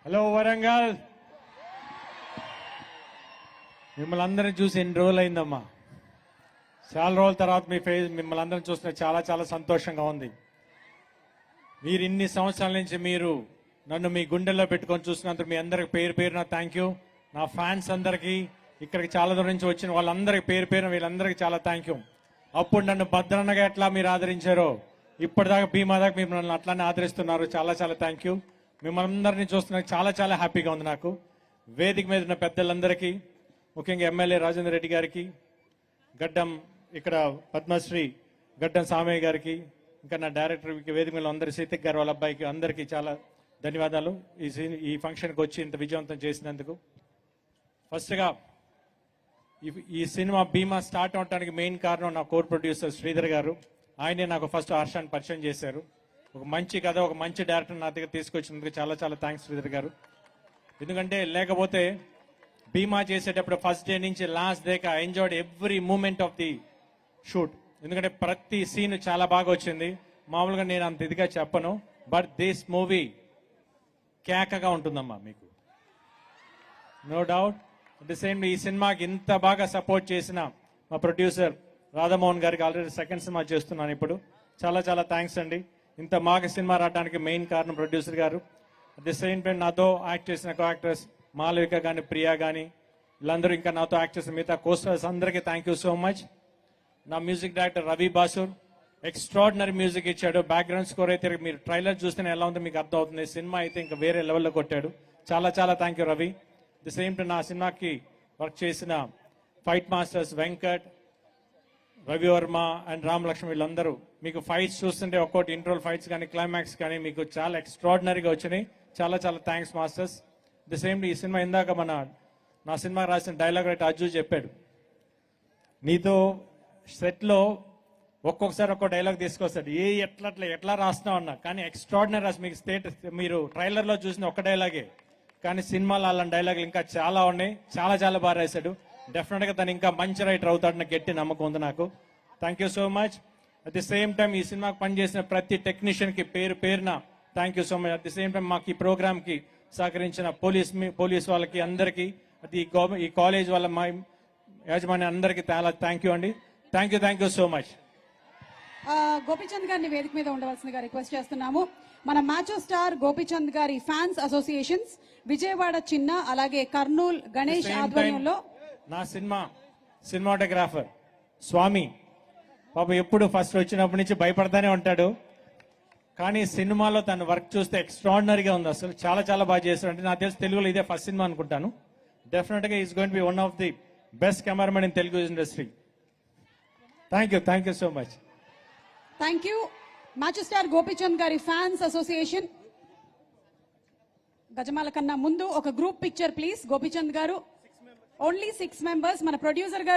Hello Warangal, మిమ్మల్ని అందరిని చూసి ఎన్ని రోజులు అయిందమ్మా. చాలా రోజుల తర్వాత మీ ఫేస్ మిమ్మల్ని అందరిని చూస్తే చాలా చాలా సంతోషంగా ఉంది. మీరు ఇన్ని సంవత్సరాల నుంచి మీరు నన్ను మీ గుండెల్లో పెట్టుకొని చూసినందుకు మీ అందరికి పేరు పేరున థ్యాంక్ యూ. నా ఫ్యాన్స్ అందరికీ, ఇక్కడికి చాలా దూరం నుంచి వచ్చిన వాళ్ళందరికీ పేరు పేరున వీళ్ళందరికీ చాలా థ్యాంక్ యూ. అప్పుడు నన్ను భద్రన్నగా ఎట్లా మీరు ఆదరించారో ఇప్పటిదాకా భీమా దాకా మీరు నన్ను అట్లానే ఆదరిస్తున్నారు. చాలా చాలా థ్యాంక్ యూ. మిమ్మల్ని అందరినీ చూస్తున్నా చాలా చాలా హ్యాపీగా ఉంది నాకు. వేదిక మీద ఉన్న పెద్దలందరికీ, ముఖ్యంగా ఎమ్మెల్యే రాజేంద్ర రెడ్డి గారికి, గడ్డం ఇక్కడ పద్మశ్రీ గడ్డం సామయ్య గారికి, ఇంకా నా డైరెక్టర్ వేదిక మీద అందరి సీతక్ గారు వాళ్ళ అబ్బాయికి అందరికీ చాలా ధన్యవాదాలు ఈ ఫంక్షన్కి వచ్చి ఇంత విజయవంతం చేసినందుకు. ఫస్ట్గా ఈ సినిమా భీమా స్టార్ట్ అవడానికి మెయిన్ కారణం నా కోర్ ప్రొడ్యూసర్ శ్రీధర్ గారు. ఆయనే నాకు ఫస్ట్ హర్షాన్ని పరిచయం చేశారు. ఒక మంచి కథ, ఒక మంచి డైరెక్టర్ నా దగ్గర తీసుకొచ్చినందుకు చాలా చాలా థ్యాంక్స్ శ్రీధర్ గారు. ఎందుకంటే లేకపోతే భీమా చేసేటప్పుడు ఫస్ట్ డే నుంచి లాస్ట్ డేకి I enjoyed every moment of the shoot. ఎందుకంటే ప్రతి సీన్ చాలా బాగా వచ్చింది. మామూలుగా నేను అంత ఇదిగా చెప్పను, బట్ దిస్ మూవీ కేకగా ఉంటుందమ్మా మీకు, no doubt. At the same ఈ సినిమాకి ఇంత బాగా సపోర్ట్ చేసిన మా ప్రొడ్యూసర్ రాధామోహన్ గారికి, ఆల్రెడీ సెకండ్ సినిమా చేస్తున్నాను ఇప్పుడు, చాలా చాలా థ్యాంక్స్ అండి. ఇంత బాగా సినిమా రావడానికి మెయిన్ కారణం ప్రొడ్యూసర్ గారు. అట్ ది సేమ్ టైం నాతో యాక్ట్ చేసిన కో యాక్టర్స్ మాలవిక కానీ, ప్రియా కానీ, వీళ్ళందరూ ఇంకా నాతో యాక్ట్ చేసిన మిగతా కోస్టర్స్ అందరికీ థ్యాంక్ యూ సో మచ్. నా music director Ravi Basrur extraordinary music ఇచ్చాడు. బ్యాక్గ్రౌండ్ స్కోర్ అయితే మీరు ట్రైలర్ చూస్తేనే ఎలా ఉందో మీకు అర్థం అవుతుంది. సినిమా అయితే ఇంకా వేరే లెవెల్లో కొట్టాడు. చాలా చాలా thank you Ravi. The same time నా సినిమాకి వర్క్ చేసిన fight masters Venkat, Ravivarma and Ram Lakshman, వీళ్ళందరూ మీకు ఫైట్స్ చూస్తుంటే ఒక్కోటి ఇంట్రోల్ ఫైట్స్ కానీ క్లైమాక్స్ కానీ మీకు చాలా ఎక్స్ట్రాడినరీగా వచ్చినాయి. చాలా చాలా థ్యాంక్స్ మాస్టర్స్. ది సేమ్ ఈ సినిమా ఇందాక నా సినిమా రాసిన డైలాగ్ రైటర్ అజ్జు చెప్పాడు, నీతో సెట్లో ఒక్కొక్కసారి ఒక్కో డైలాగ్ తీసుకొస్తాడు, ఎట్లా రాస్తున్నావు అన్నా, కానీ ఎక్స్ట్రాడినరీ రాసి మీకు మీరు ట్రైలర్లో చూసిన ఒక్క డైలాగే, కానీ సినిమాలో అలాంటి డైలాగులు ఇంకా చాలా ఉన్నాయి. చాలా చాలా బాగా రాశాడు. డెఫినెట్గా తను ఇంకా మంచి రైటర్ అవుతాడన్న గట్టి నమ్మకం ఉంది నాకు. Thank you so much. At the same time ఈ సినిమాకి పనిచేసిన ప్రతి టెక్నీషియన్కి పేరు పేరున thank you so much. At the same time మాకు ఈ ప్రోగ్రామ్కి సహకరించిన పోలీస్ వాళ్ళకి అందరికీ, అది ఈ కాలేజ్ వాళ్ళ మా యాజమాన్యం అందరికీ చాలా థ్యాంక్ యూ అండి. Thank you so much. Gopichand గారిని వేదిక మీద ఉండవలసిందిగా రిక్వెస్ట్ చేస్తున్నాము. మన మ్యాచో స్టార్ గోపీచంద్ గారి ఫ్యాన్స్ అసోసియేషన్స్ విజయవాడ చిన్న, అలాగే కర్నూల్ గణేష్ ఆధ్వర్యంలో నా సినిమాటోగ్రాఫర్ స్వామి పాప ఎప్పుడు ఫస్ట్ వచ్చినప్పటి నుంచి భయపడతానే ఉంటాడు, కానీ సినిమాలో తన వర్క్ చూస్తే ఎక్స్ట్రాడినరీగా ఉంది. అసలు చాలా చాలా బాగా చేస్తాడు. అంటే నాకు తెలిసి తెలుగులో ఇదే ఫస్ట్ సినిమా అనుకుంటాను. డెఫినెట్గా is going to be one of the best cameraman in Telugu industry. Thank you so much. Thank you. మ్యాచో star Gopichand గారి ఫ్యాన్స్ అసోసియేషన్ గజమాల కన్నా ముందు ఒక గ్రూప్ పిక్చర్ ప్లీజ్. గోపీచంద్ గారు ఓన్లీ 6 members. మన ప్రొడ్యూసర్ గారు